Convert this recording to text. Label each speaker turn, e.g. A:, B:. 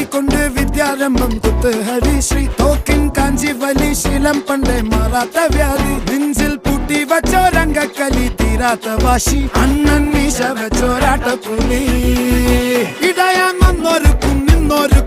A: കൊണ്ട് വിദ്യാരംഭം കുത്ത് ഹരിശ്രീ തോക്കിൻ കാഞ്ചി വലി ശീലം പണ്ടേ മാറാത്ത വ്യാധി നെഞ്ചിൽ പൂട്ടി വച്ചോരംഗക്കലി തീരാത്ത വാശി അണ്ണൻ മീശ വെച്ചോരാട്ട പുലി ഇടയാൻ വന്നൊരുക്കും നിന്നൊരു